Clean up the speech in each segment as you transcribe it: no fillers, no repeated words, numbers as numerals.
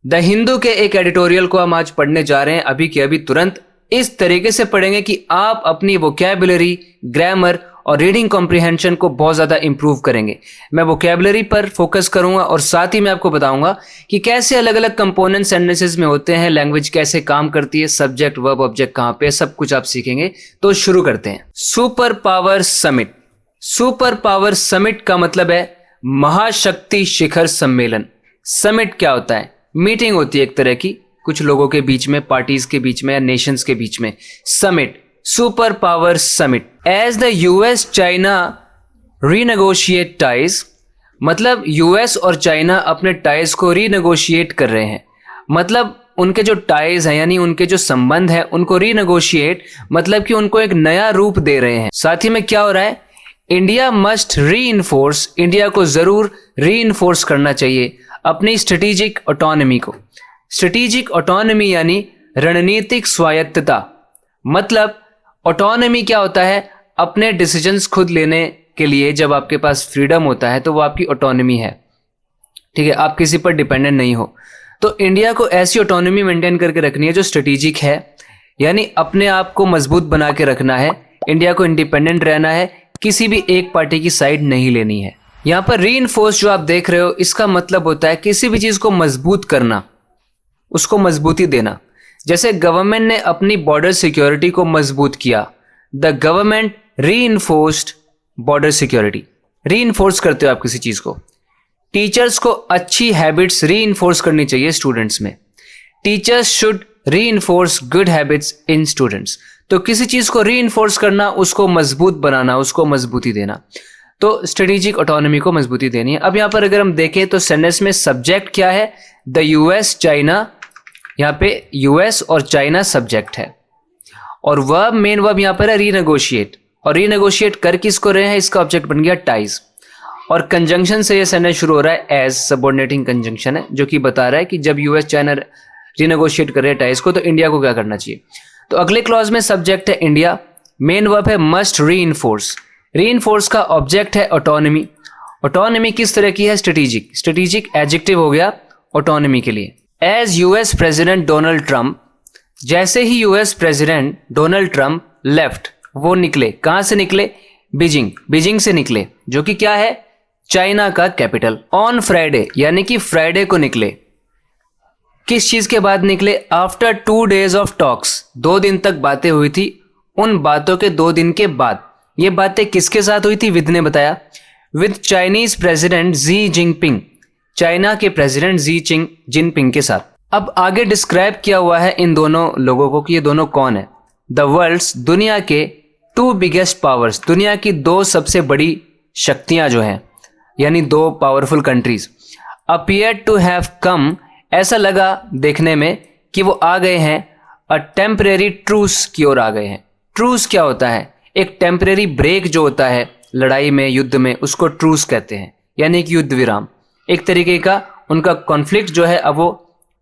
The Hindu के एक editorial को हम आज पढ़ने जा रहे हैं अभी के अभी तुरंत। इस तरीके से पढ़ेंगे कि आप अपनी वोकैबुलरी, ग्रामर और रीडिंग कॉम्प्रिहेंशन को बहुत ज़्यादा इंप्रूव करेंगे। मैं वोकैबुलरी पर फोकस करूंगा और साथ ही मैं आपको बताऊंगा कि कैसे अलग अलग कंपोनेंट सेंटेंसेस में होते हैं, लैंग्वेज कैसे काम करती है, सब्जेक्ट वर्ब ऑब्जेक्ट कहाँ पे, सब कुछ आप सीखेंगे। तो शुरू करते हैं। Super power summit. Super power summit का मतलब है महाशक्ति शिखर सम्मेलन। समिट क्या होता है? मीटिंग होती है एक तरह की, कुछ लोगों के बीच में, पार्टीज के बीच में या नेशंस के बीच में। Summit, super power summit. As the US China renegotiate ties, मतलब यूएस और चाइना अपने टाइज को रीनेगोशिएट कर रहे हैं। मतलब उनके जो टाइज हैं यानी उनके जो संबंध हैं उनको रीनेगोशिएट मतलब कि उनको एक नया रूप दे रहे हैं। साथ ही में क्या हो रहा है? इंडिया मस्ट रीइंफोर्स, इंडिया को जरूर रीइंफोर्स करना चाहिए अपनी स्ट्रेटेजिक ऑटोनॉमी को। स्ट्रेटेजिक ऑटोनॉमी यानी रणनीतिक स्वायत्तता। मतलब ऑटोनॉमी क्या होता है? अपने डिसीजंस खुद लेने के लिए जब आपके पास फ्रीडम होता है तो वो आपकी ऑटोनॉमी है। ठीक है, आप किसी पर डिपेंडेंट नहीं हो। तो इंडिया को ऐसी ऑटोनॉमी मेंटेन करके रखनी है जो स्ट्रेटेजिक है, यानी अपने आप को मजबूत बना के रखना है। इंडिया को इंडिपेंडेंट रहना है, किसी भी एक पार्टी की साइड नहीं लेनी है। यहाँ पर रीइंफोर्स जो आप देख रहे हो, इसका मतलब होता है किसी भी चीज को मजबूत करना, उसको मजबूती देना। जैसे गवर्नमेंट ने अपनी बॉर्डर सिक्योरिटी को मजबूत किया, the government reinforced border security. Reinforce करते हो आप किसी चीज को। टीचर्स को अच्छी हैबिट्स रीइंफोर्स करनी चाहिए स्टूडेंट्स में। Teachers should reinforce good habits in students. तो किसी चीज को रीइंफोर्स करना, उसको मजबूत बनाना, उसको मजबूती देना। तो स्ट्रेटेजिक ऑटोनॉमी को मजबूती देनी है। अब यहाँ पर अगर हम देखें तो सेंटेंस में सब्जेक्ट क्या है? The US China. यहाँ पे यूएस और चाइना सब्जेक्ट है और वर्ब, मेन वर्ब यहाँ पर है रीनेगोशिएट। और रीनेगोशिएट कर किसको रहे हैं? इसका ऑब्जेक्ट बन गया टाइज। और कंजंक्शन से ये सेंटेंस शुरू हो रहा है, एज सबऑर्डिनेटिंग कंजंक्शन है, जो कि बता रहा है कि जब यूएस चाइना रीनेगोशिएट कर रहे हैं टाइज को तो इंडिया को क्या करना चाहिए। तो अगले क्लॉज में सब्जेक्ट है इंडिया, मेन वर्ब है मस्ट रीइंफोर्स। रीइंफोर्स का ऑब्जेक्ट है ऑटोनॉमी। ऑटोनॉमी किस तरह की है? स्ट्रेटेजिक। स्ट्रेटेजिक एडजेक्टिव हो गया ऑटोनॉमी के लिए। As US president Donald Trump, जैसे ही US president Donald Trump left, वो निकले। कहां से निकले? बीजिंग। बीजिंग से निकले, जो कि क्या है? चाइना का कैपिटल। ऑन फ्राइडे, यानी कि फ्राइडे को निकले। किस चीज के बाद निकले? After 2 days of talks. 2 दिन तक बातें हुई थी, उन बातों के 2 दिन के बाद। ये बातें किसके साथ हुई थी? विद ने बताया। With Chinese president Xi Jinping, China के प्रेसिडेंट जी जिनपिंग के साथ। अब आगे डिस्क्राइब किया हुआ है इन दोनों लोगों को कि ये दोनों कौन है। द वर्ल्ड्स, दुनिया के 2 biggest पावर्स, दुनिया की 2 सबसे बड़ी शक्तियां जो हैं, यानी 2 powerful countries. Appear to have come, ऐसा लगा देखने में कि वो आ गए हैं अ टेम्परेरी ट्रूस की ओर आ गए हैं। ट्रूस क्या होता है? एक टेम्परेरी ब्रेक जो होता है लड़ाई में, युद्ध में, उसको ट्रूस कहते हैं, यानी कि युद्ध विराम। एक तरीके का उनका कॉन्फ्लिक्ट जो है अब वो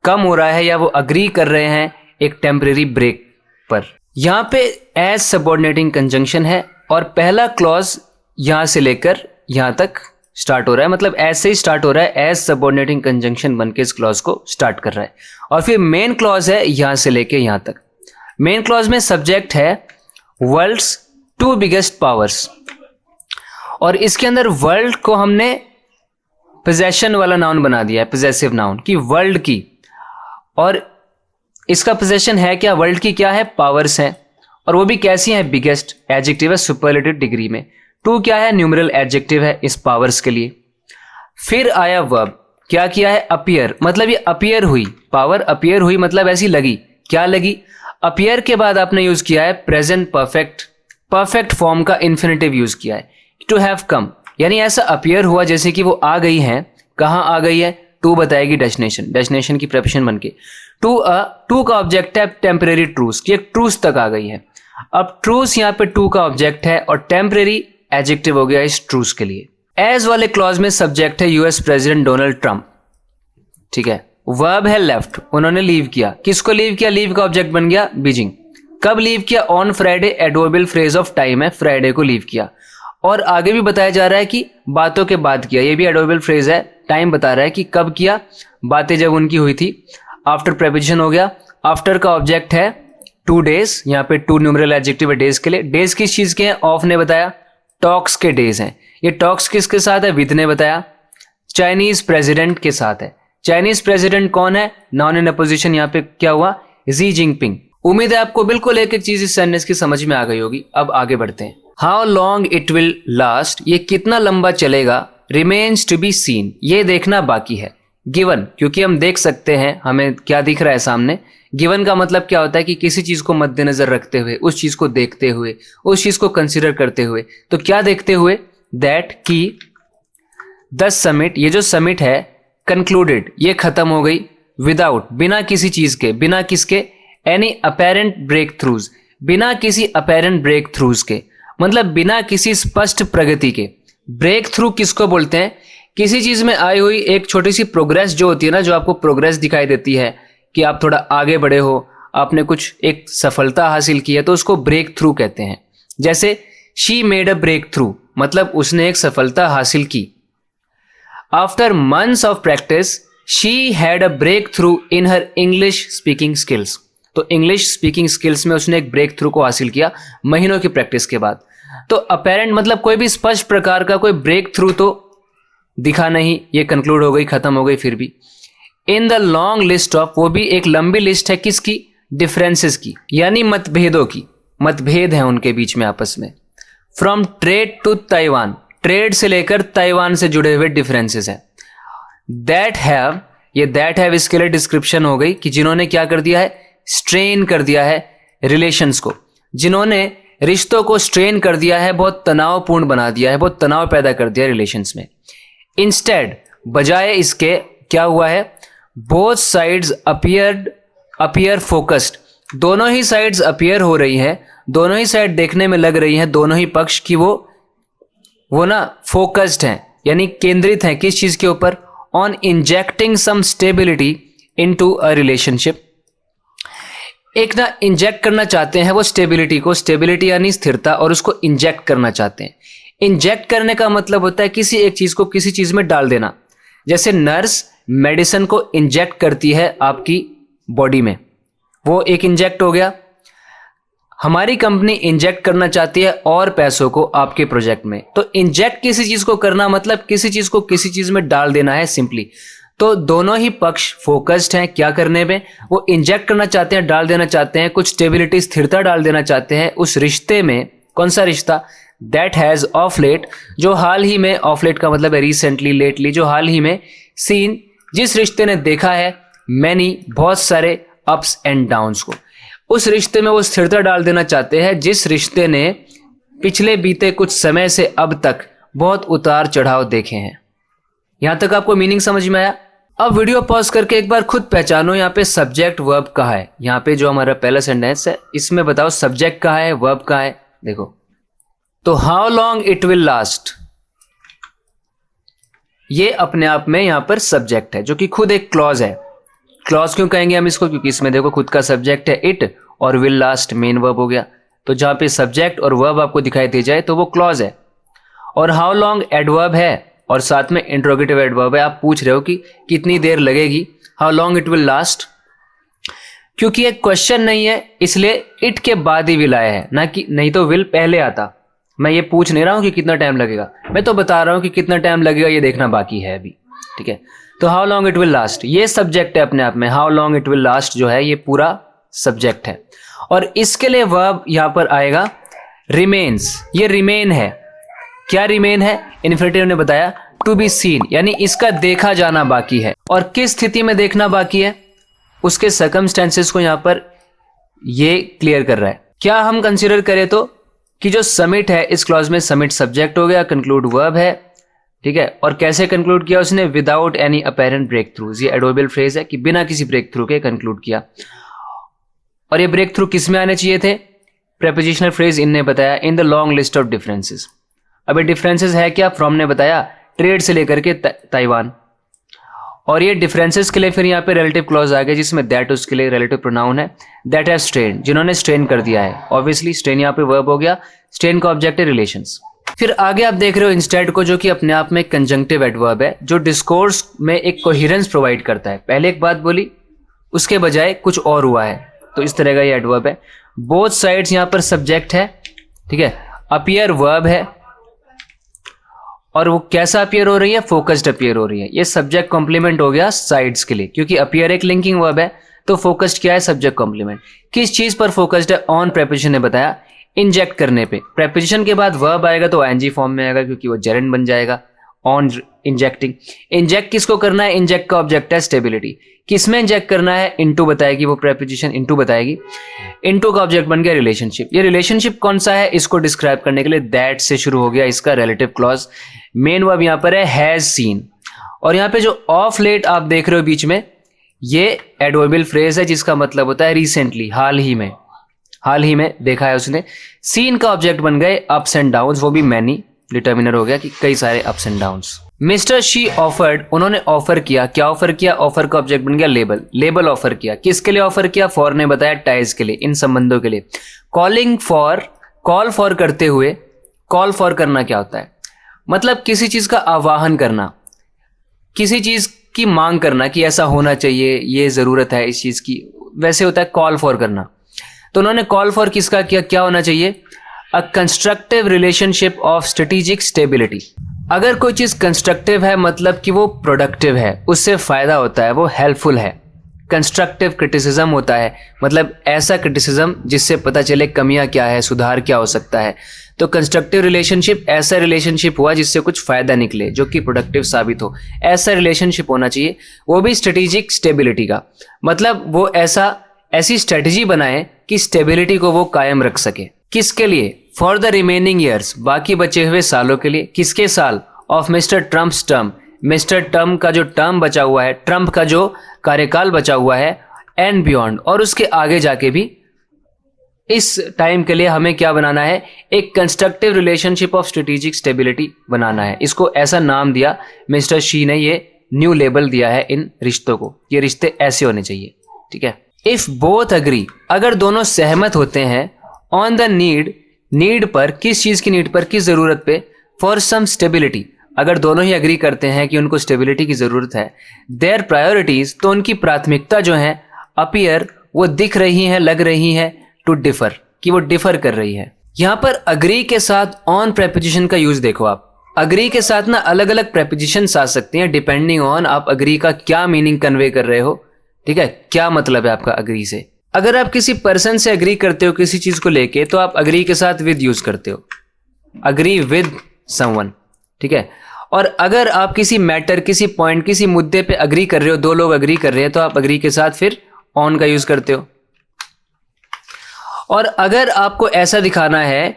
कम हो रहा है या वो अग्री कर रहे हैं एक टेम्परेरी ब्रेक पर। यहाँ पे एज सबऑर्डिनेटिंग कंजंक्शन है और पहला क्लॉज यहाँ से लेकर यहाँ तक स्टार्ट हो रहा है, मतलब ऐसे ही स्टार्ट हो रहा है, एज सबऑर्डिनेटिंग कंजंक्शन बनके इस क्लॉज को स्टार्ट कर रहा है। और फिर मेन क्लॉज है यहाँ से लेके यहाँ तक। मेन क्लॉज में सब्जेक्ट है वर्ल्ड्स 2 biggest पावर्स, और इसके अंदर वर्ल्ड को हमने पोजेशन वाला नाउन बना दिया है, पोजेसिव नाउन, कि वर्ल्ड की। और इसका पोजेशन है क्या? वर्ल्ड की क्या है? पावर्स हैं, और वो भी कैसी हैं? बिगेस्ट। एडजेक्टिव है सुपरलेटिव डिग्री में। 2 क्या है? न्यूमरल एडजेक्टिव है इस पावर्स के लिए। फिर आया वर्ब, क्या किया है? अपीयर, मतलब ये अपीयर हुई, पावर अपीयर हुई, मतलब ऐसी लगी। क्या लगी? अपीयर के बाद आपने यूज किया है प्रेजेंट परफेक्ट, परफेक्ट फॉर्म का इन्फिनेटिव यूज किया है, टू हैव कम, यानी ऐसा अपीयर हुआ जैसे कि वो आ गई हैं। कहाँ आ गई है? टू बताएगी डेस्टिनेशन, डेस्टिनेशन की प्रेपोजिशन बनके। टू का ऑब्जेक्ट है टेम्परेरी ट्रूस, कि एक ट्रूस तक आ गई है। अब ट्रूस यहाँ पे 2 का ऑब्जेक्ट है और टेम्परेरी एडजेक्टिव हो गया इस ट्रूस के लिए। एज वाले क्लॉज में सब्जेक्ट है यूएस प्रेसिडेंट डोनाल्ड ट्रंप। ठीक है, वर्ब है लेफ्ट, उन्होंने लीव किया। किसको लीव किया? लीव का ऑब्जेक्ट बन गया बीजिंग। कब लीव किया? On Friday, adverbial phrase of time है, फ्राइडे को लीव किया। और आगे भी बताया जा रहा है कि बातों के बाद किया, ये भी एडवर्बियल फ्रेज है, टाइम बता रहा है कि कब किया, बातें जब उनकी हुई थी। आफ्टर प्रेपोजिशन हो गया, आफ्टर का ऑब्जेक्ट है 2 days, यहाँ पे 2 न्यूमरल एडजेक्टिव है डेज के लिए। डेज किस चीज के हैं? ऑफ ने बताया टॉक्स के डेज हैं। ये टॉक्स किसके साथ है? विद ने बताया चाइनीज प्रेसिडेंट के साथ है। चाइनीज प्रेसिडेंट कौन है? नाउन इन अपोजिशन, यहाँ पे क्या हुआ? Xi Jinping. उम्मीद है आपको बिल्कुल एक एक चीज इस सेंटेंस की समझ में आ गई होगी। अब आगे बढ़ते हैं। How long it will last, ये कितना लंबा चलेगा। रिमेन्स टू बी सीन, ये देखना बाकी है। गिवन, क्योंकि हम देख सकते हैं, हमें क्या दिख रहा है सामने। गिवन का मतलब क्या होता है कि किसी चीज को मद्देनजर रखते हुए, उस चीज को देखते हुए, उस चीज को कंसिडर करते हुए। तो क्या देखते हुए? दैट की द समिट, ये जो समिट है, कंक्लूडेड, ये खत्म हो गई। विदाउट, बिना किसी चीज के, बिना किसके? एनी अपेरेंट ब्रेक थ्रूज, बिना किसी अपेरेंट ब्रेक थ्रूज के, मतलब बिना किसी स्पष्ट प्रगति के। ब्रेक थ्रू किसको बोलते हैं? किसी चीज में आई हुई एक छोटी सी प्रोग्रेस जो होती है ना, जो आपको प्रोग्रेस दिखाई देती है कि आप थोड़ा आगे बढ़े हो, आपने कुछ एक सफलता हासिल की है, तो उसको ब्रेक थ्रू कहते हैं। जैसे she made a breakthrough, मतलब उसने एक सफलता हासिल की। After months of practice she had a breakthrough in her English speaking skills, तो इंग्लिश स्पीकिंग स्किल्स में उसने एक ब्रेक थ्रू को हासिल किया महीनों की प्रैक्टिस के बाद। तो अपेरेंट मतलब कोई भी स्पष्ट प्रकार का कोई ब्रेक थ्रू तो दिखा नहीं, ये कंक्लूड हो गई, खत्म हो गई। फिर भी in the long list of, वो भी एक लंबी लिस्ट है किसकी? डिफरेंसेस की, यानी मतभेदों की। मतभेद है उनके बीच में आपस में। From trade to Taiwan, trade से लेकर ताइवान से जुड़े हुए डिफरेंसेस हैं। दैट हैव, ये दैट हैव इसके लिए डिस्क्रिप्शन हो गई कि जिन्होंने क्या कर दिया है? स्ट्रेन कर दिया है रिलेशंस को, जिन्होंने रिश्तों को स्ट्रेन कर दिया है, बहुत तनावपूर्ण बना दिया है, बहुत तनाव पैदा कर दिया रिलेशंस में। इंस्टेड, बजाय इसके क्या हुआ है? बोथ साइड्स अपीयर फोकस्ड, दोनों ही साइड्स अपीयर हो रही हैं, दोनों ही साइड देखने में लग रही हैं, दोनों ही पक्ष की वो ना फोकस्ड हैं, यानी केंद्रित हैं किस चीज के ऊपर? On injecting some stability into a relationship. एक ना इंजेक्ट करना चाहते हैं वो स्टेबिलिटी को, स्टेबिलिटी यानी स्थिरता, और उसको इंजेक्ट करना चाहते हैं। इंजेक्ट करने का मतलब होता है किसी एक चीज को किसी चीज में डाल देना। जैसे नर्स मेडिसिन को इंजेक्ट करती है आपकी बॉडी में, वो एक इंजेक्ट हो गया। हमारी कंपनी इंजेक्ट करना चाहती है और पैसों को आपके प्रोजेक्ट में। तो इंजेक्ट किसी चीज को करना मतलब किसी चीज को किसी चीज में डाल देना है सिंपली। तो दोनों ही पक्ष फोकस्ड हैं क्या करने में? वो इंजेक्ट करना चाहते हैं, डाल देना चाहते हैं, कुछ स्टेबिलिटी, स्थिरता डाल देना चाहते हैं उस रिश्ते में। कौन सा रिश्ता? दैट हैज ऑफ लेट, जो हाल ही में, ऑफ लेट का मतलब है रिसेंटली, लेटली, जो हाल ही में, सीन, जिस रिश्ते ने देखा है, मैनी, बहुत सारे अप्स एंड डाउन्स को। उस रिश्ते में वो स्थिरता डाल देना चाहते हैं जिस रिश्ते ने पिछले बीते कुछ समय से अब तक बहुत उतार चढ़ाव देखे हैं। यहां तक आपको मीनिंग समझ में आया? अब वीडियो पॉज करके एक बार खुद पहचानो यहाँ पे सब्जेक्ट वर्ब कहाँ है। यहाँ पे जो हमारा पहला सेंटेंस है इसमें बताओ सब्जेक्ट कहाँ है, वर्ब कहाँ है। देखो तो how long it will last, ये अपने आप में यहां पर सब्जेक्ट है जो कि खुद एक क्लॉज है। क्लॉज क्यों कहेंगे हम इसको? क्योंकि इसमें देखो खुद का सब्जेक्ट है इट और विल लास्ट मेन वर्ब हो गया। तो जहां पे सब्जेक्ट और वर्ब आपको दिखाई दे जाए तो वो क्लॉज है। और हाउ लॉन्ग एडवर्ब है और साथ में इंट्रोगेटिव एडवर्ब है। आप पूछ रहे हो कि कितनी देर लगेगी, how long it will last, क्योंकि एक क्वेश्चन नहीं है इसलिए इट के बाद ही विल आया है, ना कि नहीं तो विल पहले आता। मैं ये पूछ नहीं रहा हूं कि कितना टाइम लगेगा, मैं तो बता रहा हूं कि कितना टाइम लगेगा ये देखना बाकी है अभी। ठीक है, तो how long it will last ये सब्जेक्ट है अपने आप में। How long it will last जो है ये पूरा सब्जेक्ट है। और इसके लिए वर्ब यहां पर आएगा रिमेन्स। ये रिमेन है। क्या रिमेन है? इन्फिनेटिव ने बताया टू बी सीन, यानी इसका देखा जाना बाकी है। और किस स्थिति में देखना बाकी है? उसके सर्कमस्टेंसेस को यहां पर ये क्लियर कर रहा है। क्या हम कंसीडर करें तो कि जो समिट है इस क्लॉज में समिट सब्जेक्ट हो गया, कंक्लूड वर्ब है। ठीक है, और कैसे कंक्लूड किया उसने? Without any apparent breakthroughs. ये एडवर्बियल फ्रेज है कि बिना किसी ब्रेक थ्रू के कंक्लूड किया। और ये ब्रेक थ्रू किस में आने चाहिए थे? प्रेपोजिशनल फ्रेज इनने बताया in the long list of differences. अब ये डिफरेंसेस है क्या? फ्रॉम ने बताया ट्रेड से लेकर के ताइवान। और ये डिफरेंसेस के लिए फिर यहाँ पे रिलेटिव क्लॉज आ गया जिसमें दैट उसके लिए रिलेटिव प्रोनाउन है। दैट हैव स्ट्रेन, जिन्होंने स्ट्रेन कर दिया है। ऑब्वियसली स्ट्रेन यहाँ पे वर्ब हो गया, स्ट्रेन का ऑब्जेक्ट है रिलेशंस। फिर आगे आप देख रहे हो इंस्टेड को, जो कि अपने आप में कंजंक्टिव एडवर्ब है, जो डिस्कोर्स में एक कोहेरेंस प्रोवाइड करता है। पहले एक बात बोली, उसके बजाय कुछ और हुआ है, तो इस तरह का ये एडवर्ब है। बोथ साइड्स यहाँ पर सब्जेक्ट है, ठीक है। अपीयर वर्ब है, और वो कैसा अपीयर हो रही है? फोकस्ड अपीयर हो रही है। ये सब्जेक्ट कॉम्प्लीमेंट हो गया साइड्स के लिए, क्योंकि अपीयर एक लिंकिंग वर्ब है, तो फोकस्ड क्या है? Subject complement. किस चीज पर फोकस्ड है? ऑन प्रेपोजिशन ने बताया, इंजेक्ट करने पे। प्रेपोजिशन के बाद वर्ब आएगा तो आईएनजी फॉर्म में आएगा, क्योंकि वो जेरेंड बन जाएगा। On injecting. इंजेक्ट किसको करना है? इंजेक्ट का ऑब्जेक्ट है स्टेबिलिटी। किसमें इंजेक्ट करना है? इनटू बताएगी वो प्रेपोजिशन, इनटू बताएगी। इनटू का ऑब्जेक्ट बन गया रिलेशनशिप। ये रिलेशनशिप कौन सा है? इसको डिस्क्राइब करने के लिए दैट से शुरू हो गया इसका रिलेटिव क्लॉज। मेन वर्ब यहाँ पर है हैज सीन, और यहाँ पे जो ऑफ लेट आप देख रहे हो बीच में, ये एडवर्बियल फ्रेज है, जिसका मतलब होता है रिसेंटली, हाल ही में देखा है उसने। सीन का ऑब्जेक्ट बन गए अप्स एंड डाउन्स, वो भी मैनी, डिटर्मिनर हो गया कि कई सारे ups and downs. Mister she offered, उन्होंने ऑफर किया। क्या ऑफर किया? ऑफर का ऑब्जेक्ट बन गया लेबल ऑफर किया। किसके लिए ऑफर किया? फॉर ने बताया टाइज के लिए, इन संबंधों के लिए। कॉलिंग फॉर, कॉल फॉर करते हुए, कॉल फॉर करना क्या होता है? मतलब किसी चीज का आवाहन करना, किसी चीज की मांग करना कि ऐसा होना चाहिए, ये जरूरत है इस चीज की, वैसे होता है कॉल फॉर करना। तो उन्होंने कॉल फॉर किसका किया? क्या होना चाहिए? A constructive relationship of strategic stability. अगर कोई चीज कंस्ट्रक्टिव है मतलब कि वो प्रोडक्टिव है, उससे फायदा होता है, वो हेल्पफुल है। कंस्ट्रक्टिव क्रिटिसिज्म होता है, मतलब ऐसा क्रिटिसिज्म जिससे पता चले कमियां क्या है, सुधार क्या हो सकता है। तो कंस्ट्रक्टिव रिलेशनशिप ऐसा रिलेशनशिप हुआ जिससे कुछ फायदा निकले, जो कि प्रोडक्टिव साबित हो, ऐसा रिलेशनशिप होना चाहिए। वो भी स्ट्रेटेजिक स्टेबिलिटी का, मतलब वो ऐसी स्ट्रेटेजी बनाए कि स्टेबिलिटी को वो कायम रख सके। किसके लिए? फॉर द रिमेनिंग ईयर्स, बाकी बचे हुए सालों के लिए। किसके साल? Of mister Trump's term, mister Trump का जो टर्म बचा हुआ है, ट्रम्प का जो कार्यकाल बचा हुआ है, एंड बियॉन्ड, और उसके आगे जाके भी। इस टाइम के लिए हमें क्या बनाना है? एक constructive relationship of strategic stability बनाना है। इसको ऐसा नाम दिया मिस्टर शी ने, ये न्यू लेबल दिया है इन रिश्तों को, ये रिश्ते ऐसे होने चाहिए, ठीक है। इफ बोथ अग्री, अगर दोनों सहमत होते हैं, ऑन द नीड पर, किस चीज की नीड पर, किस जरूरत पे, फॉर सम स्टेबिलिटी, अगर दोनों ही अग्री करते हैं कि उनको स्टेबिलिटी की जरूरत है, देयर प्रायोरिटीज, तो उनकी प्राथमिकता जो है, अपीयर, वो दिख रही है, लग रही है, टू डिफर, कि वो डिफर कर रही है। यहां पर अग्री के साथ ऑन प्रेपोजिशन का यूज देखो आप। अग्री के साथ ना अलग अलग प्रेपोजिशंस आ सकती हैं, डिपेंडिंग ऑन आप अग्री का क्या मीनिंग कन्वे कर रहे हो, ठीक है, क्या मतलब है आपका अग्री से। अगर आप किसी पर्सन से अग्री करते हो किसी चीज को लेके, तो आप अग्री के साथ विद यूज करते हो, अग्री विद समवन, ठीक है। और अगर आप किसी मैटर, किसी पॉइंट, किसी मुद्दे पे अग्री कर रहे हो, दो लोग अग्री कर रहे हैं, तो आप अग्री के साथ फिर ऑन का यूज करते हो। और अगर आपको ऐसा दिखाना है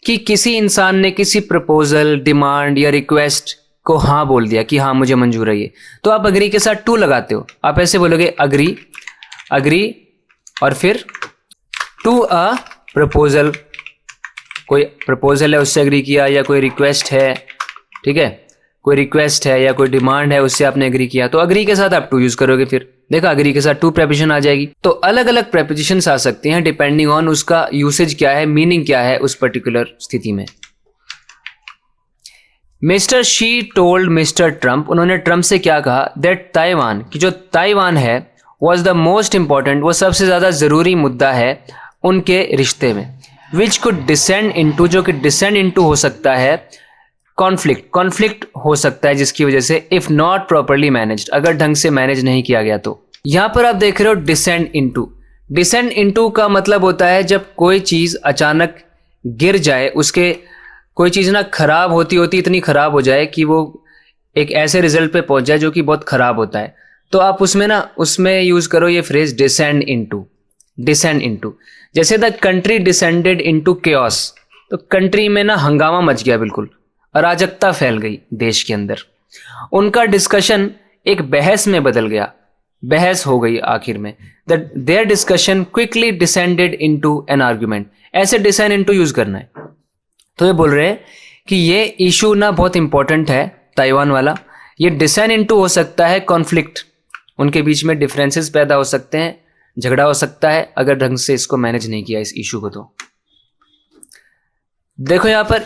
कि किसी इंसान ने किसी प्रपोजल, डिमांड या रिक्वेस्ट को हाँ बोल दिया कि हाँ मुझे मंजूर है ये, तो आप अग्री के साथ टू लगाते हो। आप ऐसे बोलोगे अग्री और फिर टू अ प्रपोजल, कोई प्रपोजल है उससे अग्री किया, या कोई रिक्वेस्ट है, ठीक है, कोई रिक्वेस्ट है या कोई डिमांड है उससे आपने एग्री किया, तो अग्री के साथ आप टू यूज करोगे। फिर देखा, अग्री के साथ टू प्रेपोजिशन आ जाएगी। तो अलग अलग प्रेपोजिशंस आ सकती हैं डिपेंडिंग ऑन उसका यूसेज क्या है, मीनिंग क्या है उस पर्टिकुलर स्थिति में। Mister she told mister Trump, उन्होंने ट्रम्प से क्या कहा? दैट ताइवान, कि जो ताइवान है, वॉज द मोस्ट इंपॉर्टेंट, वो सबसे ज्यादा जरूरी मुद्दा है उनके रिश्ते में। विच कुड डिसेंड इनटू, जो कि डिसेंड इनटू हो सकता है कॉन्फ्लिक्ट हो सकता है जिसकी वजह से, इफ नॉट प्रॉपरली मैनेज्ड, अगर ढंग से मैनेज नहीं किया गया तो। यहां पर आप देख रहे हो डिसेंड इनटू का मतलब होता है जब कोई चीज अचानक गिर जाए, उसके कोई चीज ना खराब होती इतनी खराब हो जाए कि वो एक ऐसे रिजल्ट पे पहुंच जाए जो कि बहुत खराब होता है, तो आप उसमें यूज करो ये फ्रेज डिसेंड इनटू। जैसे the country descended into chaos, तो कंट्री में ना हंगामा मच गया, बिल्कुल अराजकता फैल गई देश के अंदर। उनका डिस्कशन एक बहस में बदल गया, बहस हो गई आखिर में। Their discussion quickly descended into an argument, ऐसे डिसेंड इनटू यूज करना है। तो ये बोल रहे हैं कि ये इशू ना बहुत इंपॉर्टेंट है ताइवान वाला, ये डिसेंड इनटू हो सकता है कॉन्फ्लिक्ट, उनके बीच में डिफरेंसेस पैदा हो सकते हैं, झगड़ा हो सकता है अगर ढंग से इसको मैनेज नहीं किया इस इशू को। तो देखो यहां पर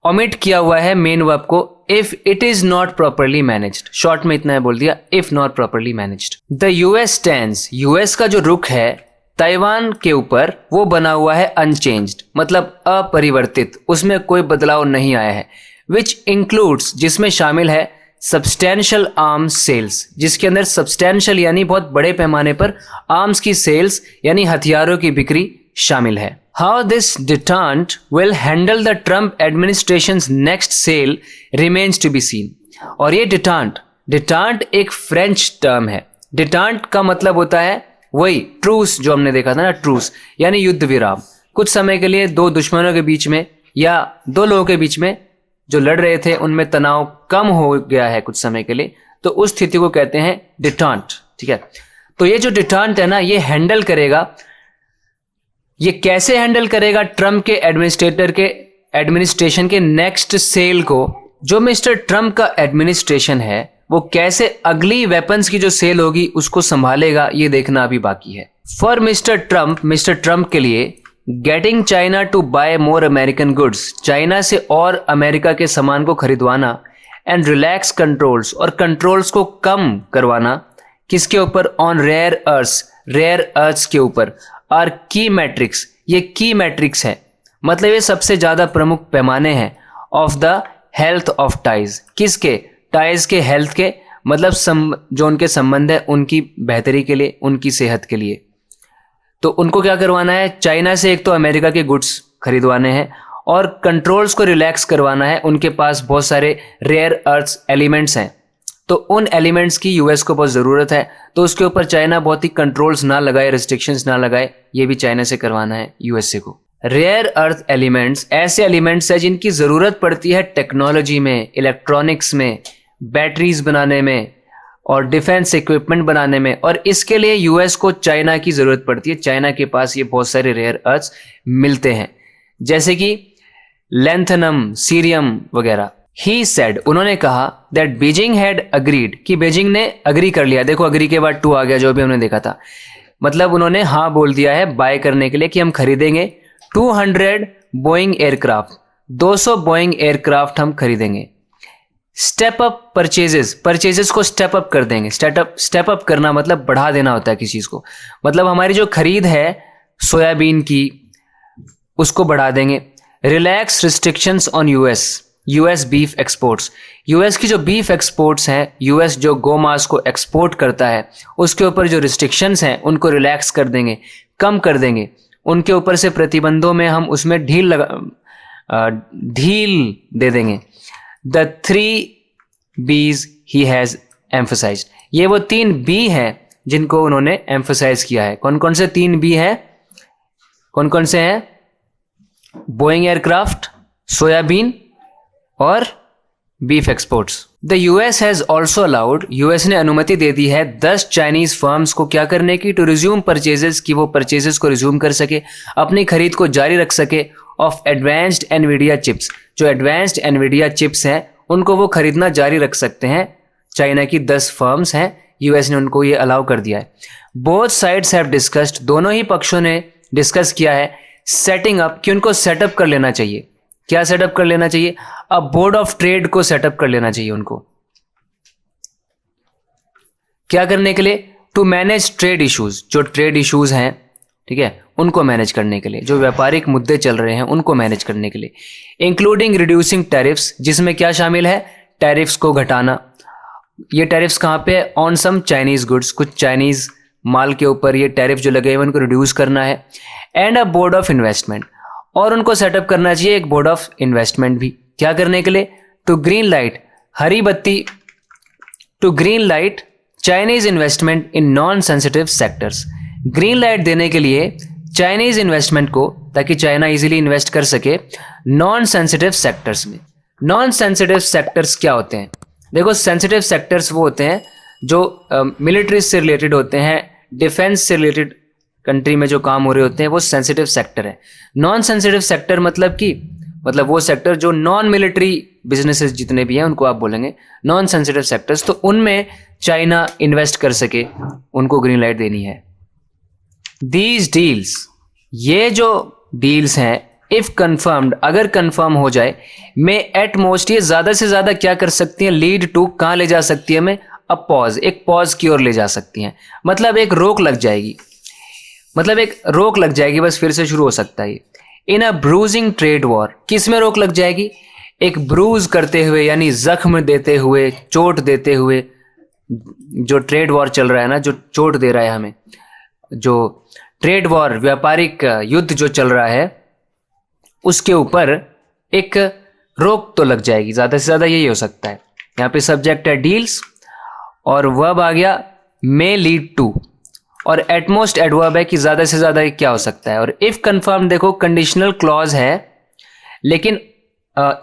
ओमिट किया हुआ है मेन वर्ब को, if it is not properly managed. Short में इतना है बोल दिया, if not properly managed. The US stands, US का जो रुख है ताइवान के ऊपर वो बना हुआ है अनचेंज्ड, मतलब अपरिवर्तित, उसमें कोई बदलाव नहीं आया है। विच इंक्लूड्स, जिसमें शामिल है सब्सटैंशियल आर्म्स सेल्स, जिसके अंदर सब्सटैंशियल यानी बहुत बड़े पैमाने पर आर्म्स की सेल्स यानी हथियारों की बिक्री शामिल है। How this detente will handle the Trump administrations next sale remains to be seen. और ये डिटेंट एक फ्रेंच टर्म है। डिटेंट का मतलब होता है वही ट्रूस जो हमने देखा था ना, ट्रूस यानी युद्ध विराम। कुछ समय के लिए दो दुश्मनों के बीच में या दो लोगों के बीच में जो लड़ रहे थे उनमें तनाव कम हो गया है कुछ समय के लिए, तो उस स्थिति को कहते हैं डिटेंट। ठीक है, तो ये जो डिटेंट है ना, ये हैंडल करेगा, ये कैसे हैंडल करेगा ट्रम्प के एडमिनिस्ट्रेशन के नेक्स्ट सेल को। जो मिस्टर ट्रम्प का एडमिनिस्ट्रेशन है वो कैसे अगली वेपन्स की जो सेल होगी उसको संभालेगा, ये देखना अभी बाकी है। फॉर मिस्टर ट्रम्प के लिए getting China to buy more American goods, China से और अमेरिका के सामान को खरीदवाना, एंड रिलैक्स कंट्रोल्स, और कंट्रोल्स को कम करवाना, किसके ऊपर, ऑन रेयर अर्थ्स के ऊपर, आर की मैट्रिक्स, ये की मैट्रिक्स है, मतलब ये सबसे ज्यादा प्रमुख पैमाने हैं, of the health of ties, किसके, टाइज के, हेल्थ के, मतलब जो उनके संबंध है उनकी बेहतरी के लिए, उनकी सेहत के लिए। तो उनको क्या करवाना है, चाइना से एक तो अमेरिका के गुड्स खरीदवाने हैं और कंट्रोल्स को रिलैक्स करवाना है। उनके पास बहुत सारे रेयर अर्थ्स एलिमेंट्स हैं, तो उन एलिमेंट्स की यूएस को बहुत ज़रूरत है, तो उसके ऊपर चाइना बहुत ही कंट्रोल्स ना लगाए, रिस्ट्रिक्शंस ना लगाए, ये भी चाइना से करवाना है यूएसए को। रेयर अर्थ एलिमेंट्स ऐसे एलिमेंट्स हैं जिनकी ज़रूरत पड़ती है टेक्नोलॉजी में, इलेक्ट्रॉनिक्स में, बैटरीज बनाने में और डिफेंस इक्विपमेंट बनाने में, और इसके लिए यूएस को चाइना की ज़रूरत पड़ती है। चाइना के पास ये बहुत सारे रेयर अर्थ्स मिलते हैं, जैसे कि लैंथनम, सीरियम वगैरह। ही सेड, उन्होंने कहा, दैट बीजिंग हैड अग्रीड, कि बीजिंग ने अग्री कर लिया। देखो अग्री के बाद टू आ गया, जो भी हमने देखा था, मतलब उन्होंने हाँ बोल दिया है बाय करने के लिए कि हम खरीदेंगे 200 बोइंग एयरक्राफ्ट, 200 बोइंग एयरक्राफ्ट हम खरीदेंगे। स्टेप अप परचेजेस को स्टेप अप कर देंगे। स्टेप अप करना मतलब बढ़ा देना होता है किसी चीज को, मतलब हमारी जो खरीद है सोयाबीन की उसको बढ़ा देंगे। Relax restrictions on US beef exports, US की जो बीफ एक्सपोर्ट्स हैं, यूएस जो गोमांस को एक्सपोर्ट करता है उसके ऊपर जो रिस्ट्रिक्शंस हैं उनको रिलैक्स कर देंगे, कम कर देंगे। उनके ऊपर से प्रतिबंधों में हम उसमें ढील दे देंगे। The 3 B's he has emphasized, ये वो 3 B हैं जिनको उन्होंने एम्फोसाइज किया है। कौन कौन से 3 B हैं, कौन कौन से हैं, बोइंग एयरक्राफ्ट, सोयाबीन और beef exports. The US has also allowed, US ने अनुमति दे दी है 10 चाइनीज फर्म्स को क्या करने की, टू रिज्यूम परचेजेस, की वो परचेजेस को रिज्यूम कर सके, अपनी खरीद को जारी रख सके, ऑफ एडवांस्ड एनवीडिया चिप्स, जो एडवांस्ड एनवीडिया चिप्स हैं उनको वो खरीदना जारी रख सकते हैं। चाइना की 10 फर्म्स हैं, यूएस ने उनको ये अलाउ कर दिया है। बोथ साइड्स हैव डिस्कस्ड, दोनों ही पक्षों ने डिस्कस किया है सेटिंग अप, कि उनको सेटअप कर लेना चाहिए। क्या सेटअप कर लेना चाहिए, अब बोर्ड ऑफ ट्रेड को सेटअप कर लेना चाहिए उनको। क्या करने के लिए, टू मैनेज ट्रेड इश्यूज, जो ट्रेड इश्यूज हैं, ठीक है, उनको मैनेज करने के लिए, जो व्यापारिक मुद्दे चल रहे हैं उनको मैनेज करने के लिए। इंक्लूडिंग रिड्यूसिंग टैरिफ्स, जिसमें क्या शामिल है, टैरिफ्स को घटाना। ये टैरिफ्स कहाँ पे है, ऑन सम चाइनीज गुड्स, कुछ चाइनीज माल के ऊपर ये टैरिफ जो लगे हुए उनको रिड्यूस करना है। And a board of investment, और उनको सेटअप करना चाहिए एक बोर्ड ऑफ इन्वेस्टमेंट भी। क्या करने के लिए, टू ग्रीन लाइट, हरी बत्ती, to green light Chinese investment in non sensitive sectors, green light देने के लिए चाइनीज इन्वेस्टमेंट को, ताकि चाइना इजीली इन्वेस्ट कर सके नॉन सेंसिटिव सेक्टर्स में। नॉन सेंसिटिव सेक्टर्स क्या होते हैं, देखो सेंसिटिव सेक्टर्स वो होते हैं जो मिलिट्री से रिलेटेड होते हैं, डिफेंस से रिलेटेड कंट्री में जो काम हो रहे होते हैं वो सेंसिटिव सेक्टर है। नॉन सेंसिटिव सेक्टर मतलब वो सेक्टर जो नॉन मिलिट्री बिजनेसेस जितने भी हैं उनको आप बोलेंगे नॉन सेंसिटिव सेक्टर्स, तो उनमें चाइना इन्वेस्ट कर सके, उनको ग्रीन लाइट देनी है। दीज डील्स, ये जो डील्स हैं इफ कंफर्म्ड, अगर कंफर्म हो जाए, मे एट मोस्ट, ये ज्यादा से ज्यादा क्या कर सकती हैं, लीड टू, कहाँ ले जा सकती है हमें, अ पॉज, एक पॉज की ओर ले जा सकती हैं, मतलब एक रोक लग जाएगी, मतलब एक रोक लग जाएगी, बस फिर से शुरू हो सकता है। इन अ ब्रूजिंग ट्रेड वॉर, किस में रोक लग जाएगी, एक ब्रूज करते हुए यानी जख्म देते हुए, चोट देते हुए, जो ट्रेड वॉर चल रहा है ना, जो चोट दे रहा है हमें, जो ट्रेड वॉर, व्यापारिक युद्ध जो चल रहा है, उसके ऊपर एक रोक तो लग जाएगी, ज्यादा से ज्यादा यही हो सकता है। यहाँ पे सब्जेक्ट है डील्स और वर्ब आ गया मे लीड टू, और एटमोस्ट एडवर्ब है कि ज्यादा से ज्यादा क्या हो सकता है। और इफ कंफर्म देखो कंडीशनल क्लॉज है, लेकिन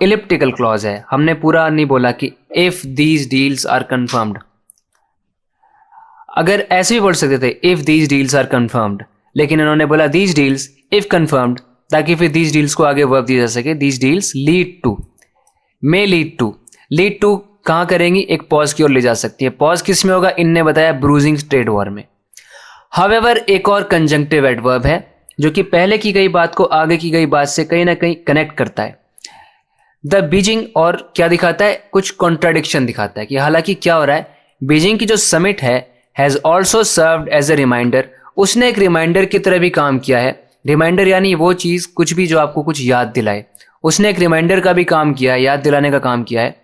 इलिप्टिकल क्लॉज है, हमने पूरा नहीं बोला कि if these deals are confirmed. अगर ऐसे भी बोल सकते थे if these deals are confirmed, लेकिन इन्होंने बोला दीज डील्स इफ कंफर्म्ड, ताकि फिर दीज डील्स को आगे वर्ब दिया जा सके। These deals lead to, may lead to, lead to कहाँ करेंगी, एक पॉज की ओर ले जा सकती है। पॉज किस में होगा, इनने बताया ब्रूजिंग ट्रेड वॉर में। हावेवर एक और कंजंक्टिव एडवर्ब है जो कि पहले की गई बात को आगे की गई बात से कहीं ना कहीं कनेक्ट करता है। द बीजिंग, और क्या दिखाता है, कुछ कॉन्ट्राडिक्शन दिखाता है कि हालांकि क्या हो रहा है, बीजिंग की जो समिट है has also served as a reminder, उसने एक रिमाइंडर की तरह भी काम किया है। रिमाइंडर यानी वो चीज, कुछ भी जो आपको कुछ याद दिलाए, उसने एक रिमाइंडर का भी काम किया है, याद दिलाने का काम किया है।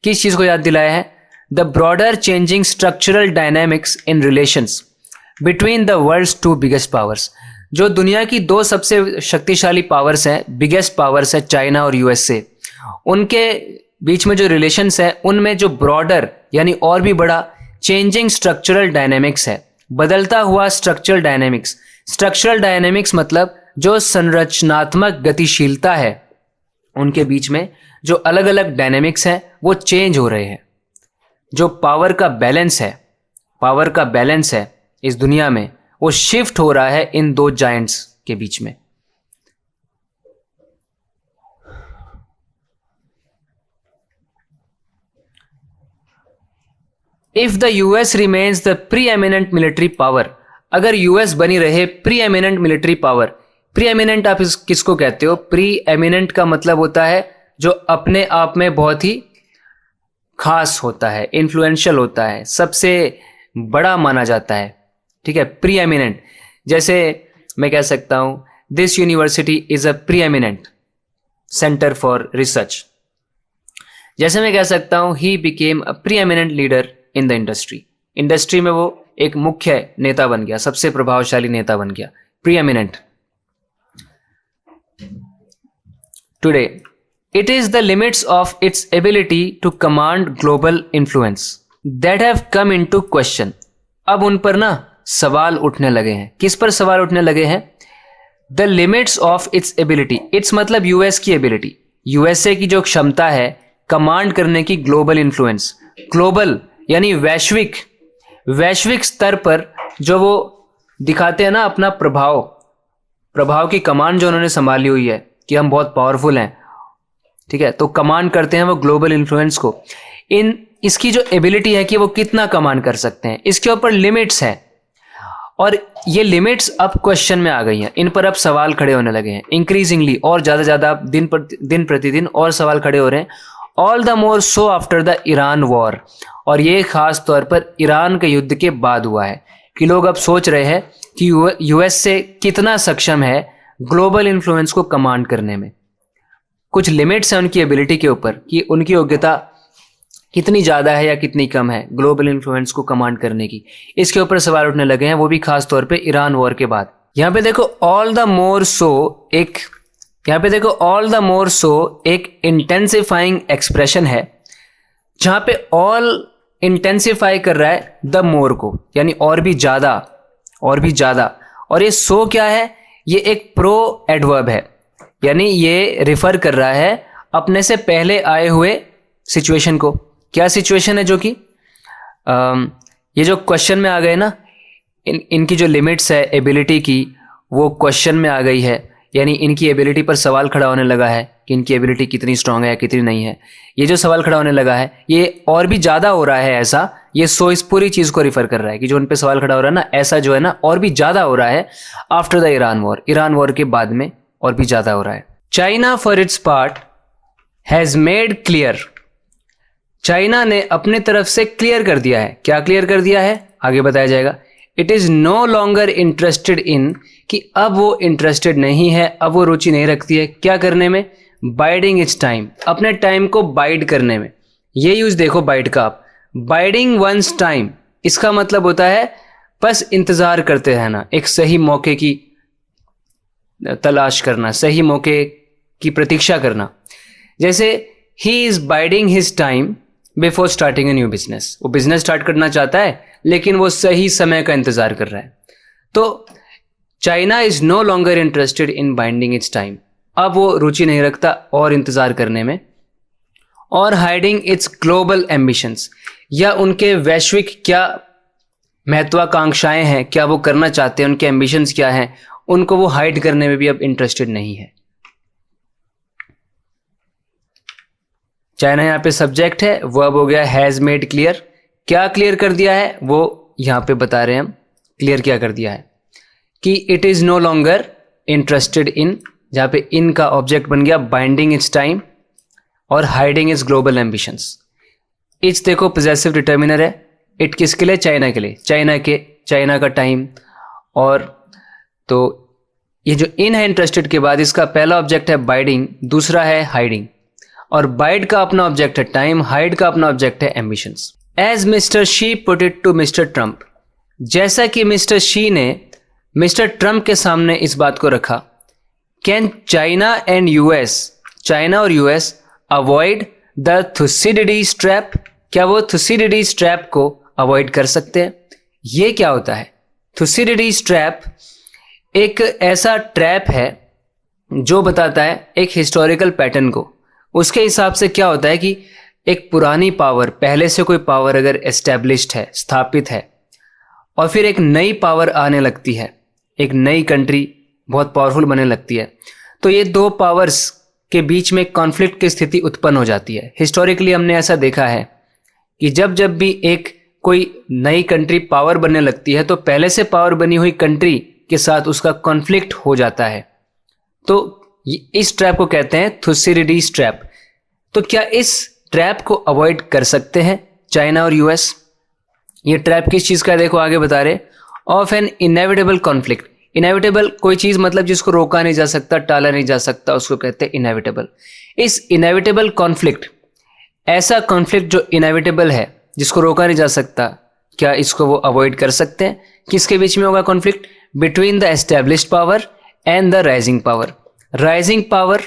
किस चीज को याद दिलाया है, the broader changing structural dynamics in relations between the world's two biggest powers, जो दुनिया की दो सबसे शक्तिशाली पावर्स हैं, बिगेस्ट पावर्स है चाइना और यूएसए, उनके बीच में जो रिलेशंस है उनमें जो ब्रॉडर यानी और भी बड़ा चेंजिंग स्ट्रक्चरल डायनेमिक्स है, बदलता हुआ स्ट्रक्चरल डायनेमिक्स। स्ट्रक्चरल डायनेमिक्स मतलब जो संरचनात्मक गतिशीलता है, उनके बीच में जो अलग अलग डायनेमिक्स हैं वो चेंज हो रहे हैं। जो पावर का बैलेंस है, पावर का बैलेंस है इस दुनिया में, वो शिफ्ट हो रहा है इन दो जायंट्स के बीच में। If the US remains the pre eminent military power, अगर यूएस बनी रहे pre eminent military power. Pre eminent आप किसको कहते हो, प्री एमिनेंट का मतलब होता है जो अपने आप में बहुत ही खास होता है, इन्फ्लुएंशियल होता है, सबसे बड़ा माना जाता है, ठीक है, प्री एमिनेंट। जैसे मैं कह सकता हूं this university is a pre eminent centre for research. जैसे मैं कह सकता हूं he became a pre eminent leader in the industry, industry में वो एक मुख्य नेता बन गया, सबसे प्रभावशाली नेता बन गया, preeminent. Today it is the limits of its ability to command global influence that have come into question. अब उन पर ना सवाल उठने लगे हैं। किस पर सवाल उठने लगे हैं, the limits of its ability, it's मतलब यूएस की एबिलिटी, यूएसए की जो क्षमता है कमांड करने की ग्लोबल इन्फ्लुएंस। ग्लोबल यानी वैश्विक, वैश्विक स्तर पर जो वो दिखाते हैं ना अपना प्रभाव, प्रभाव की कमांड जो उन्होंने संभाली हुई है कि हम बहुत पावरफुल हैं, ठीक है, तो कमांड करते हैं वो ग्लोबल इन्फ्लुएंस को। इसकी जो एबिलिटी है कि वो कितना कमांड कर सकते हैं, इसके ऊपर लिमिट्स हैं, और ये लिमिट्स अब क्वेश्चन में आ गई हैं, इन पर अब सवाल खड़े होने लगे हैं इंक्रीजिंगली, और ज़्यादा ज़्यादा दिन प्रतिदिन और सवाल खड़े हो रहे हैं। All the more so after the Iran war, और ये खास तौर पर ईरान के युद्ध के बाद हुआ है कि लोग अब सोच रहे हैं कि यूएस से कितना सक्षम है ग्लोबल इन्फ्लुएंस को कमांड करने में। कुछ लिमिट्स हैं उनकी एबिलिटी के ऊपर कि उनकी योग्यता कितनी ज़्यादा है या कितनी कम है ग्लोबल इन्फ्लुएंस को कमांड करने की, इसके ऊपर सवाल उठने लगे हैं, वो भी खास तौर पे ईरान वॉर के बाद। यहाँ पे देखो ऑल द मोर सो एक, यहाँ पे देखो ऑल द मोर सो एक इंटेंसिफाइंग एक्सप्रेशन है, जहाँ पे ऑल इंटेंसिफाई कर रहा है द मोर को, यानी और भी ज़्यादा, और भी ज़्यादा। और ये सो क्या है, ये एक प्रो एडवर्ब है, यानी ये रिफर कर रहा है अपने से पहले आए हुए सिचुएशन को। क्या सिचुएशन है, जो कि ये जो क्वेश्चन में आ गए ना, इनकी जो लिमिट्स है एबिलिटी की वो क्वेश्चन में आ गई है, यानी इनकी एबिलिटी पर सवाल खड़ा होने लगा है कि इनकी एबिलिटी कितनी स्ट्रांग है या कितनी नहीं है। ये जो सवाल खड़ा होने लगा है ये और भी ज़्यादा हो रहा है, ऐसा ये सो इस पूरी चीज़ को रिफर कर रहा है कि जो उन पे सवाल खड़ा हो रहा है ना, ऐसा जो है ना और भी ज़्यादा हो रहा है after the Iran war, Iran war के बाद में और भी ज़्यादा हो रहा है। China for its part has made clear, China ने अपने तरफ से क्लियर कर दिया है। क्या क्लियर कर दिया है आगे बताया जाएगा। It is no longer interested in, कि अब वो इंटरेस्टेड नहीं है, अब वो रुचि नहीं रखती है क्या करने में, बाइडिंग इट्स टाइम, अपने टाइम को बाइड करने में। ये यूज देखो बाइड का आप, बाइडिंग वंस टाइम, इसका मतलब होता है बस इंतजार करते रहना, एक सही मौके की तलाश करना, सही मौके की प्रतीक्षा करना। जैसे he is biding his time before starting a new business, वो बिजनेस स्टार्ट करना चाहता है लेकिन वो सही समय का इंतजार कर रहा है। तो China is no longer interested in binding its time, अब वो रुचि नहीं रखता और इंतजार करने में। और हाइडिंग इट्स ग्लोबल एम्बिशंस, या उनके वैश्विक क्या महत्वाकांक्षाएं हैं, क्या वो करना चाहते हैं, उनके एम्बिशंस क्या हैं, उनको वो हाइड करने में भी अब इंटरेस्टेड नहीं है। चाइना यहाँ पे सब्जेक्ट है, वर्ब हो गया हैज मेड क्लियर। क्या क्लियर कर दिया है वो यहाँ पे बता रहे हैं हम, क्लियर क्या कर दिया है कि it is no longer interested in, जहाँ पे इन का ऑब्जेक्ट बन गया बाइंडिंग इट्स टाइम और hiding its global ambitions. Its देखो पोजेसिव डिटर्मिनर है, इट किसके लिए, चाइना के लिए, चाइना का टाइम। और तो ये जो इन है इंटरेस्टेड के बाद इसका पहला ऑब्जेक्ट है बाइडिंग, दूसरा है हाइडिंग। और बाइड का अपना ऑब्जेक्ट है टाइम, हाइड का अपना ऑब्जेक्ट है ambitions. As mister Xi put it to mister Trump, जैसा कि मिस्टर शी ने मिस्टर ट्रंप के सामने इस बात को रखा, can China and US, China और US avoid the Thucydides trap, क्या वो थुसिडिडीज ट्रैप को अवॉइड कर सकते हैं। ये क्या होता है थुसिडिडीज ट्रैप? एक ऐसा ट्रैप है जो बताता है एक हिस्टोरिकल पैटर्न को। उसके हिसाब से क्या होता है कि एक पुरानी पावर, पहले से कोई पावर अगर एस्टेब्लिश्ड है, स्थापित है, और फिर एक नई पावर आने लगती है, एक नई कंट्री बहुत पावरफुल बनने लगती है, तो ये दो पावर्स के बीच में कॉन्फ्लिक्ट की स्थिति उत्पन्न हो जाती है। हिस्टोरिकली हमने ऐसा देखा है कि जब जब भी एक कोई नई कंट्री पावर बनने लगती है तो पहले से पावर बनी हुई कंट्री के साथ उसका कॉन्फ्लिक्ट हो जाता है। तो इस ट्रैप को कहते हैं थुसिडिडीज ट्रैप। तो क्या इस ट्रैप को अवॉइड कर सकते हैं चाइना और यूएस? ये ट्रैप किस चीज का है देखो आगे बता रहे, of N inevitable conflict. Inevitable कोई चीज मतलब जिसको रोका नहीं जा सकता, टाला नहीं जा सकता, उसको कहते हैं इनएविटेबल। इस इनएविटेबल कॉन्फ्लिक्ट, ऐसा कॉन्फ्लिक्ट जो इनएविटेबल है, जिसको रोका नहीं जा सकता, क्या इसको वो अवॉइड कर सकते हैं? किसके बीच में होगा conflict? Between the established power and the rising power. Rising power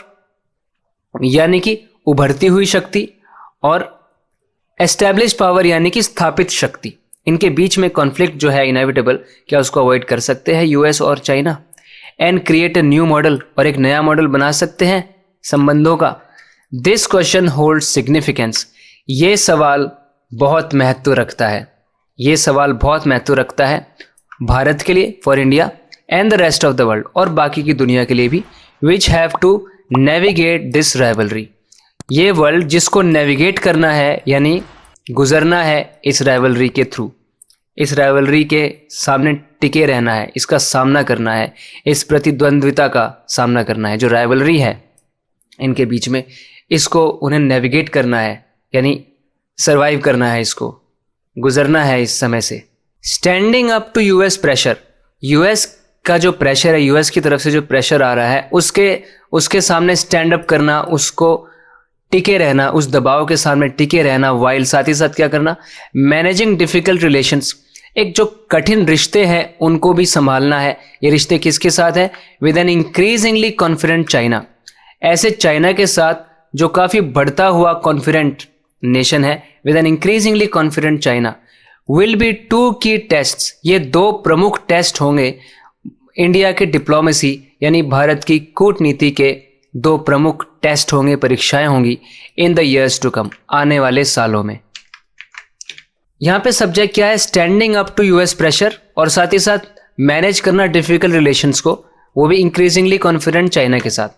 यानी कि उभरती हुई शक्ति, और एस्टेब्लिश्ड पावर यानी कि स्थापित शक्ति, इनके बीच में कॉन्फ्लिक्ट जो है इनएविटेबल, क्या उसको अवॉइड कर सकते हैं यूएस और China? And create a new model, और एक नया मॉडल बना सकते हैं संबंधों का। दिस क्वेश्चन होल्ड सिग्निफिकेंस, ये सवाल बहुत महत्व रखता है, ये सवाल बहुत महत्व रखता है भारत के लिए, for India and the rest of the world, और बाकी की दुनिया के लिए भी, which have to navigate this rivalry. ये वर्ल्ड जिसको नेविगेट करना है यानी गुजरना है इस राइवलरी के थ्रू, इस राइवलरी के सामने टिके रहना है, इसका सामना करना है, इस प्रतिद्वंद्विता का सामना करना है जो राइवलरी है इनके बीच में, इसको उन्हें नेविगेट करना है यानी सरवाइव करना है, इसको गुजरना है इस समय से। Standing up to US pressure, US का जो प्रेशर है, यूएस की तरफ से जो प्रेशर आ रहा है उसके सामने स्टैंड अप करना, उसको टिके रहना, उस दबाव के सामने टिके रहना, वाइल साथ ही साथ क्या करना, मैनेजिंग डिफिकल्ट रिलेशंस, एक जो कठिन रिश्ते हैं उनको भी संभालना है। ये रिश्ते किसके साथ है? With an increasingly confident China, ऐसे चाइना के साथ जो काफी बढ़ता हुआ कॉन्फिडेंट नेशन है। With an increasingly confident China will be two key tests, ये दो प्रमुख टेस्ट होंगे इंडिया के डिप्लोमेसी यानी भारत की कूटनीति के दो प्रमुख टेस्ट होंगे, परीक्षाएं होंगी in the years to come, आने वाले सालों में। यहां पे सब्जेक्ट क्या है? Standing up to US pressure, और साथ ही साथ मैनेज करना डिफिकल्ट रिलेशंस को, वो भी इंक्रीजिंगली कॉन्फिडेंट चाइना के साथ।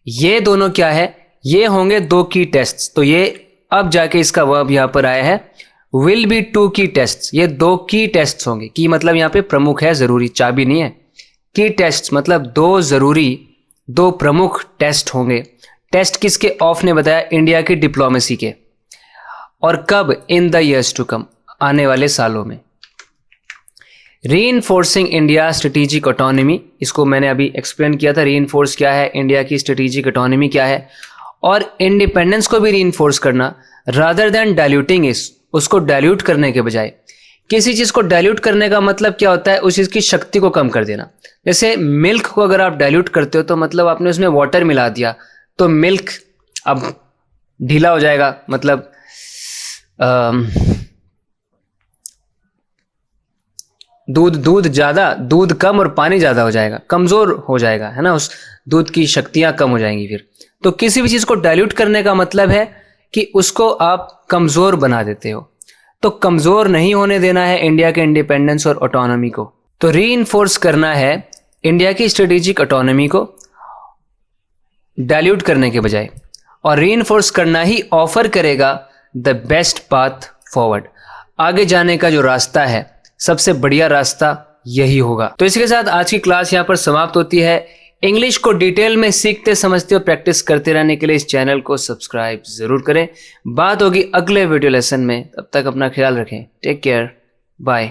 ये दोनों क्या है? ये होंगे दो की टेस्ट्स। तो ये अब जाके इसका वर्ब यहां पर आया है, will be two key tests, ये दो की टेस्ट्स होंगे। की मतलब यहां पे प्रमुख है, जरूरी, चाबी नहीं है। की टेस्ट्स मतलब दो जरूरी दो प्रमुख टेस्ट होंगे। टेस्ट किसके? ऑफ ने बताया इंडिया की डिप्लोमेसी के। और कब? In the years to come, आने वाले सालों में। रीइंफोर्सिंग इंडिया स्ट्रेटेजिक ऑटोनॉमी, इसको मैंने अभी एक्सप्लेन किया था। रीइंफोर्स क्या है, इंडिया की स्ट्रेटेजिक ऑटोनॉमी क्या है, और इंडिपेंडेंस को भी रीइंफोर्स करना, रादर देन डाइल्यूटिंग इस, उसको डाइल्यूट करने के बजाय। किसी चीज को डाइल्यूट करने का मतलब क्या होता है? उस चीज की शक्ति को कम कर देना। जैसे मिल्क को अगर आप डाइल्यूट करते हो तो मतलब आपने उसमें वाटर मिला दिया, तो मिल्क अब ढीला हो जाएगा, मतलब दूध ज्यादा, दूध कम और पानी ज्यादा हो जाएगा, कमजोर हो जाएगा, है ना, उस दूध की शक्तियां कम हो जाएंगी फिर। तो किसी भी चीज को डाइल्यूट करने का मतलब है कि उसको आप कमजोर बना देते हो। तो कमजोर नहीं होने देना है इंडिया के इंडिपेंडेंस और ऑटोनॉमी को। तो रीइंफोर्स करना है इंडिया की स्ट्रेटेजिक ऑटोनॉमी को डाइल्यूट करने के बजाय, और रीइंफोर्स करना ही ऑफर करेगा द बेस्ट पाथ फॉरवर्ड। आगे जाने का जो रास्ता है, सबसे बढ़िया रास्ता यही होगा। तो इसके साथ आज की क्लास यहाँ पर समाप्त होती है। इंग्लिश को डिटेल में सीखते समझते और प्रैक्टिस करते रहने के लिए इस चैनल को सब्सक्राइब जरूर करें। बात होगी अगले वीडियो लेसन में, तब तक अपना ख्याल रखें। Take care, bye.